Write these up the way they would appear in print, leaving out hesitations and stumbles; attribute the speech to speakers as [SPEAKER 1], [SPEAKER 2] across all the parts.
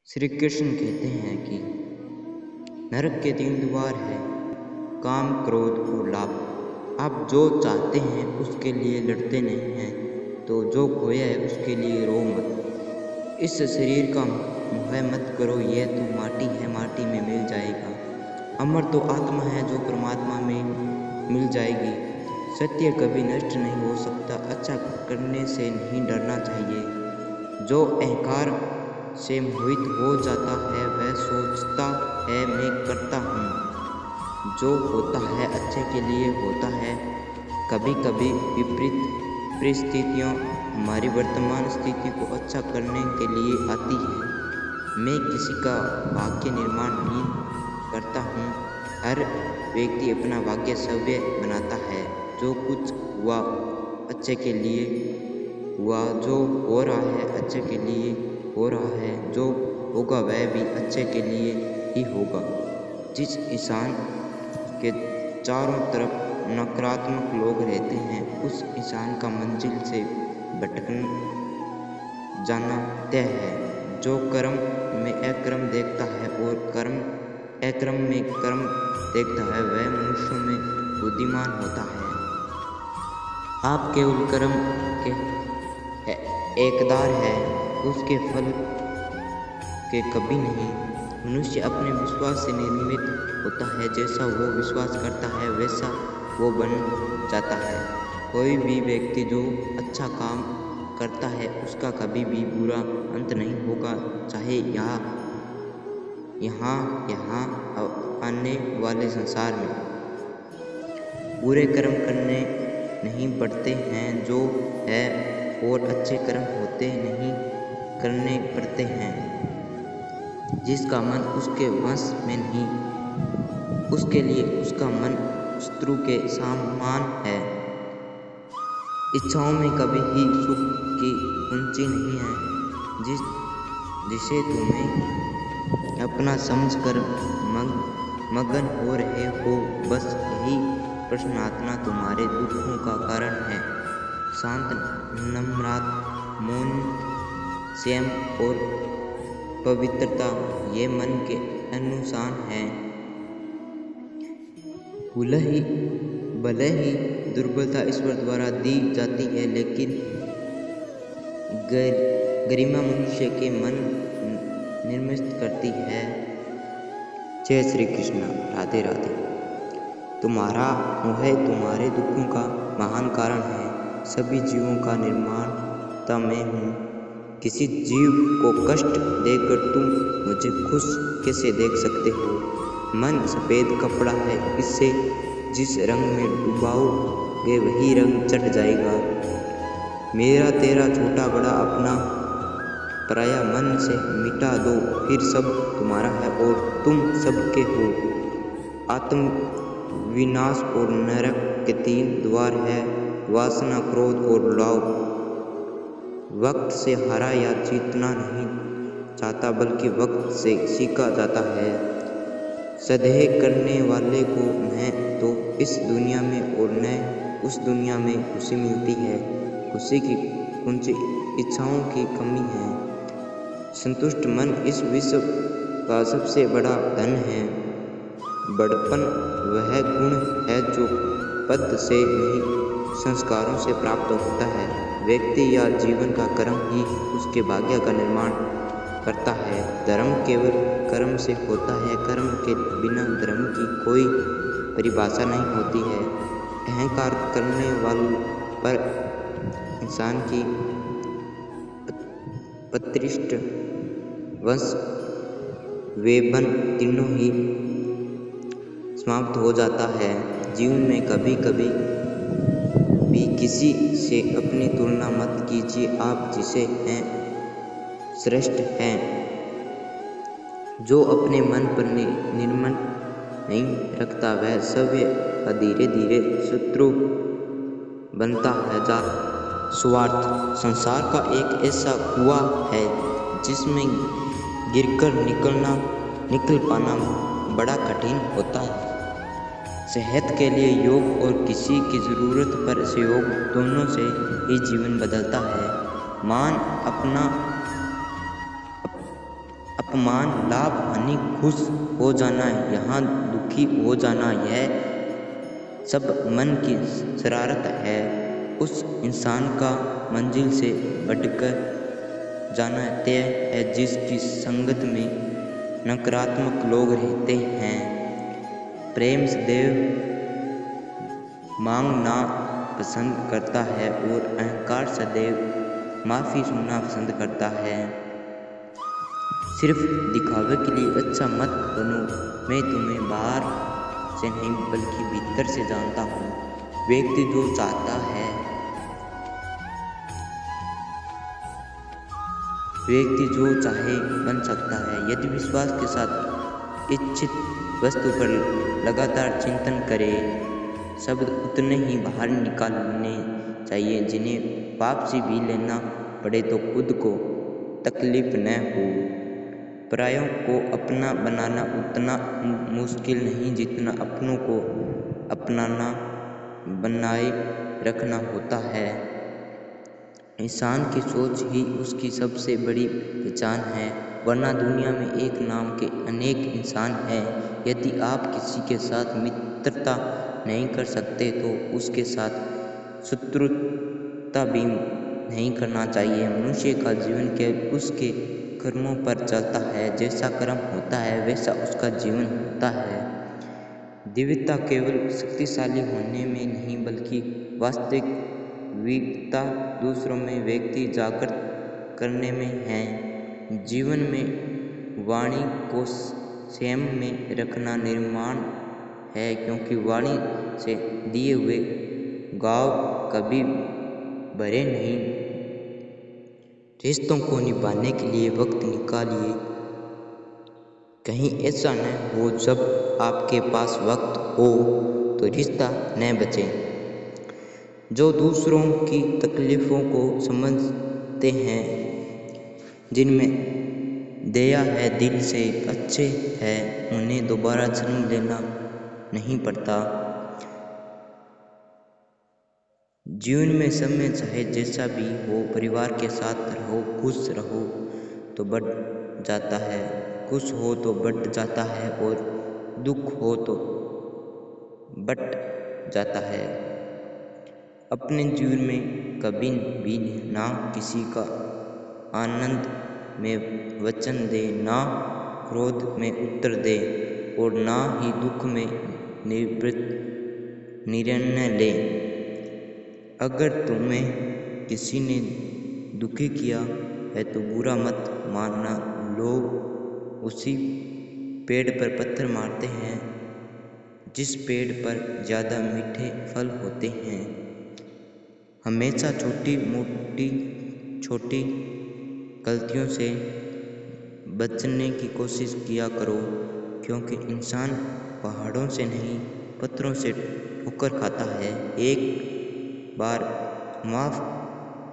[SPEAKER 1] श्री कृष्ण कहते हैं कि नरक के 3 द्वार है, काम, क्रोध और लाभ। आप जो चाहते हैं उसके लिए लड़ते नहीं हैं, तो जो खोया है उसके लिए रो मत। इस शरीर का मोह मत करो, यह तो माटी है, माटी में मिल जाएगा। अमर तो आत्मा है जो परमात्मा में मिल जाएगी। सत्य कभी नष्ट नहीं हो सकता। अच्छा करने से नहीं डरना चाहिए। जो अहंकार से मोहित हो जाता है वह सोचता है मैं करता हूँ। जो होता है अच्छे के लिए होता है। कभी कभी विपरीत परिस्थितियाँ हमारी वर्तमान स्थिति को अच्छा करने के लिए आती है। मैं किसी का भाग्य निर्माण नहीं करता हूँ। हर व्यक्ति अपना भाग्य सव्य बनाता है। जो कुछ हुआ अच्छे के लिए हुआ, जो हो रहा है अच्छे के लिए हो रहा है, जो होगा वह भी अच्छे के लिए ही होगा। जिस इंसान के चारों तरफ नकारात्मक लोग रहते हैं, उस इंसान का मंजिल से भटकन जाना तय है। जो कर्म में अकर्म देखता है और अकर्म में कर्म देखता है, वह मनुष्यों में बुद्धिमान होता है। आप केवल कर्म के एकदार है, उसके फल के कभी नहीं। मनुष्य अपने विश्वास से निर्मित होता है। जैसा वो विश्वास करता है वैसा वो बन जाता है। कोई भी व्यक्ति जो अच्छा काम करता है उसका कभी भी बुरा अंत नहीं होगा, चाहे यहाँ आने वाले संसार में। बुरे कर्म करने नहीं पड़ते हैं जो है, और अच्छे कर्म होते नहीं करने पड़ते हैं। जिसका मन उसके वश में नहीं, उसके लिए उसका मन शत्रु के समान है। इच्छाओं में कभी ही सुख की कुंजी नहीं है। जिसे तुम्हें अपना समझकर मगन हो रहे हो, बस यही प्रश्नार्थना तुम्हारे दुखों का कारण है। शांत, नम्रता, मौन, संयम और पवित्रता ये मन के अनुशासन है। भले ही दुर्बलता ईश्वर द्वारा दी जाती है, लेकिन गरिमा मनुष्य के मन निर्मित करती है। जय श्री कृष्ण। राधे राधे। तुम्हारा मोह तुम्हारे दुखों का महान कारण है। सभी जीवों का निर्माता मैं हूँ। किसी जीव को कष्ट देकर तुम मुझे खुश कैसे देख सकते हो? मन सफ़ेद कपड़ा है, इससे जिस रंग में डुबाओगे वही रंग चढ़ जाएगा। मेरा तेरा छोटा बड़ा अपना पराया मन से मिटा दो, फिर सब तुम्हारा है और तुम सबके हो। आत्म विनाश और नरक के 3 द्वार है, वासना, क्रोध और लोभ। वक्त से हारा या जीतना नहीं चाहता, बल्कि वक्त से सीखा जाता है। सदेह करने वाले को न तो इस दुनिया में और न उस दुनिया में खुशी मिलती है। खुशी की कुंजी इच्छाओं की कमी है। संतुष्ट मन इस विश्व का सबसे बड़ा धन है। बड़पन वह गुण है जो पद से नहीं संस्कारों से प्राप्त होता है। व्यक्ति या जीवन का कर्म ही उसके भाग्य का निर्माण करता है। धर्म केवल कर्म से होता है। कर्म के बिना धर्म की कोई परिभाषा नहीं होती है। अहंकार करने वालों पर इंसान की प्रतिष्ठा, वंश, वेबन तीनों ही समाप्त हो जाता है। जीवन में कभी कभी भी किसी से अपनी तुलना मत कीजिए। आप जिसे हैं श्रेष्ठ हैं। जो अपने मन पर निर्मल नहीं रखता वह सव्य धीरे धीरे शत्रु बनता है। स्वार्थ संसार का एक ऐसा कुआं है जिसमें गिरकर निकल पाना बड़ा कठिन होता है। सेहत के लिए योग और किसी की ज़रूरत पर सहयोग, दोनों से ही जीवन बदलता है। मान अपमान, लाभ, हानि, खुश हो जाना, यहाँ दुखी हो जाना, यह सब मन की शरारत है। उस इंसान का मंजिल से बढ़कर जाना तय है जिसकी संगत में नकारात्मक लोग रहते हैं। प्रेम सदैव मांगना पसंद करता है और अहंकार सदैव माफ़ी सुनना पसंद करता है। सिर्फ दिखावे के लिए अच्छा मत बनो। मैं तुम्हें बाहर से नहीं बल्कि भीतर से जानता हूँ। व्यक्ति जो चाहता है व्यक्ति जो चाहे बन सकता है यदि विश्वास के साथ इच्छित वस्तु पर लगातार चिंतन करे। शब्द उतने ही बाहर निकालने चाहिए जिन्हें पाप से भी लेना पड़े तो खुद को तकलीफ न हो। परायों को अपना बनाना उतना मुश्किल नहीं जितना अपनों को अपनाना बनाए रखना होता है। इंसान की सोच ही उसकी सबसे बड़ी पहचान है, वरना दुनिया में एक नाम के अनेक इंसान हैं। यदि आप किसी के साथ मित्रता नहीं कर सकते तो उसके साथ शत्रुता भी नहीं करना चाहिए। मनुष्य का जीवन केवल उसके कर्मों पर चलता है। जैसा कर्म होता है वैसा उसका जीवन होता है। दिव्यता केवल शक्तिशाली होने में नहीं बल्कि वास्तविकता दूसरों में व्यक्ति जागृत करने में है। जीवन में वाणी को संयम में रखना निर्माण है, क्योंकि वाणी से दिए हुए गाव कभी भरे नहीं। रिश्तों को निभाने के लिए वक्त निकालिए। कहीं ऐसा न हो जब आपके पास वक्त हो तो रिश्ता न बचे। जो दूसरों की तकलीफ़ों को समझते हैं, जिनमें दया है, दिल से अच्छे हैं, उन्हें दोबारा जन्म लेना नहीं पड़ता। जीवन में समय चाहे जैसा भी हो, परिवार के साथ रहो, खुश रहो तो बढ़ जाता है, खुश हो तो बढ़ जाता है और दुख हो तो बट जाता है। अपने जीवन में कभी भी ना किसी का आनंद में वचन दे, ना क्रोध में उत्तर दे और ना ही दुख में निर्णय ले। अगर तुम्हें किसी ने दुखी किया है तो बुरा मत मानना। लोग उसी पेड़ पर पत्थर मारते हैं जिस पेड़ पर ज़्यादा मीठे फल होते हैं। हमेशा छोटी गलतियों से बचने की कोशिश किया करो, क्योंकि इंसान पहाड़ों से नहीं पत्थरों से ठोकर खाता है। एक बार माफ़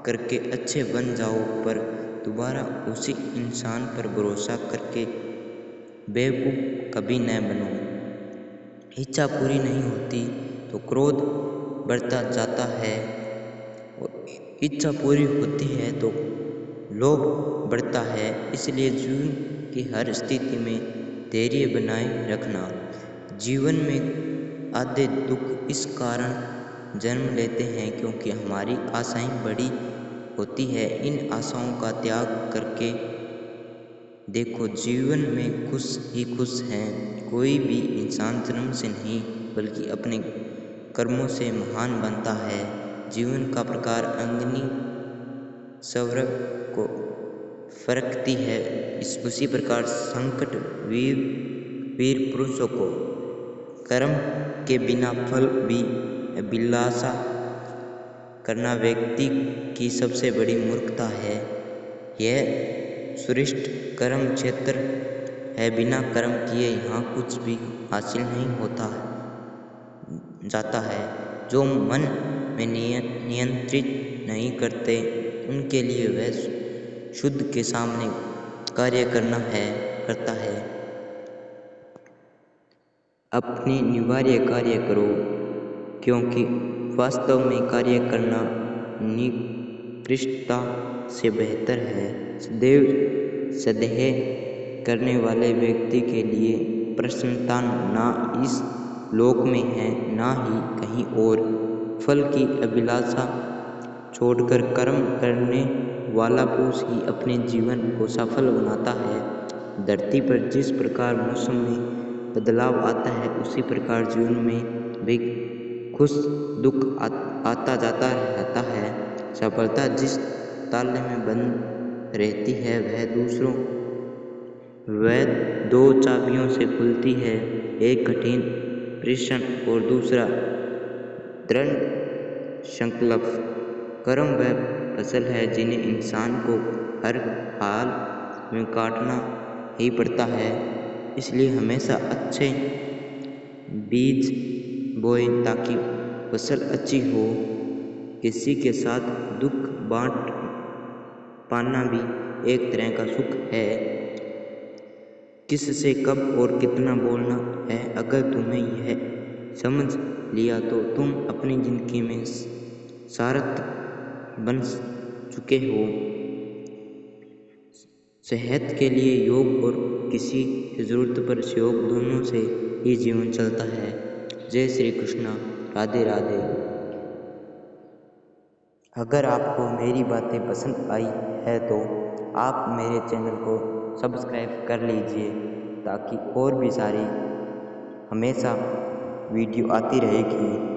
[SPEAKER 1] करके अच्छे बन जाओ, पर दोबारा उसी इंसान पर भरोसा करके बेवकूफ़ कभी न बनो। इच्छा पूरी नहीं होती तो क्रोध बढ़ता जाता है और इच्छा पूरी होती है तो लोभ बढ़ता है। इसलिए जीवन की हर स्थिति में धैर्य बनाए रखना। जीवन में आधे दुख इस कारण जन्म लेते हैं क्योंकि हमारी आशाएं बड़ी होती है। इन आशाओं का त्याग करके देखो, जीवन में खुश ही खुश हैं। कोई भी इंसान जन्म से नहीं बल्कि अपने कर्मों से महान बनता है। जीवन का प्रकार अग्नि स्वर्ग को फरकती है, उसी प्रकार संकट वीर पुरुषों को। कर्म के बिना फल भी अभिलाषा करना व्यक्ति की सबसे बड़ी मूर्खता है। यह सृष्ट कर्म क्षेत्र है, बिना कर्म किए यहाँ कुछ भी हासिल नहीं होता जाता है। जो मन में नियंत्रित नहीं करते उनके लिए वह शुद्ध के सामने कार्य करता है। अपने अनिवार्य कार्य करो, क्योंकि वास्तव में कार्य करना निकृष्टता से बेहतर है। सदैव करने वाले व्यक्ति के लिए प्रसन्नता ना इस लोक में है ना ही कहीं और। फल की अभिलाषा छोड़कर कर्म करने वाला पुरुष ही अपने जीवन को सफल बनाता है। धरती पर जिस प्रकार मौसम में बदलाव आता है उसी प्रकार जीवन में भी खुश दुख आता जाता रहता है। सफलता जिस ताले में बंद रहती है वह दो चाबियों से खुलती है, एक कठिन परिश्रम और दूसरा दृढ़ संकल्प। कर्म वह फसल है जिन्हें इंसान को हर हाल में काटना ही पड़ता है, इसलिए हमेशा अच्छे बीज बोए ताकि फसल अच्छी हो। किसी के साथ दुख बांट पाना भी एक तरह का सुख है। किससे कब और कितना बोलना है, अगर तुम्हें यह समझ लिया तो तुम अपनी जिंदगी में सार्थक बन चुके हो। सेहत के लिए योग और किसी की जरूरत पर सहयोग, दोनों से ही जीवन चलता है। जय श्री कृष्णा, राधे राधे। अगर आपको मेरी बातें पसंद आई है तो आप मेरे चैनल को सब्सक्राइब कर लीजिए ताकि और भी सारी हमेशा वीडियो आती रहेगी।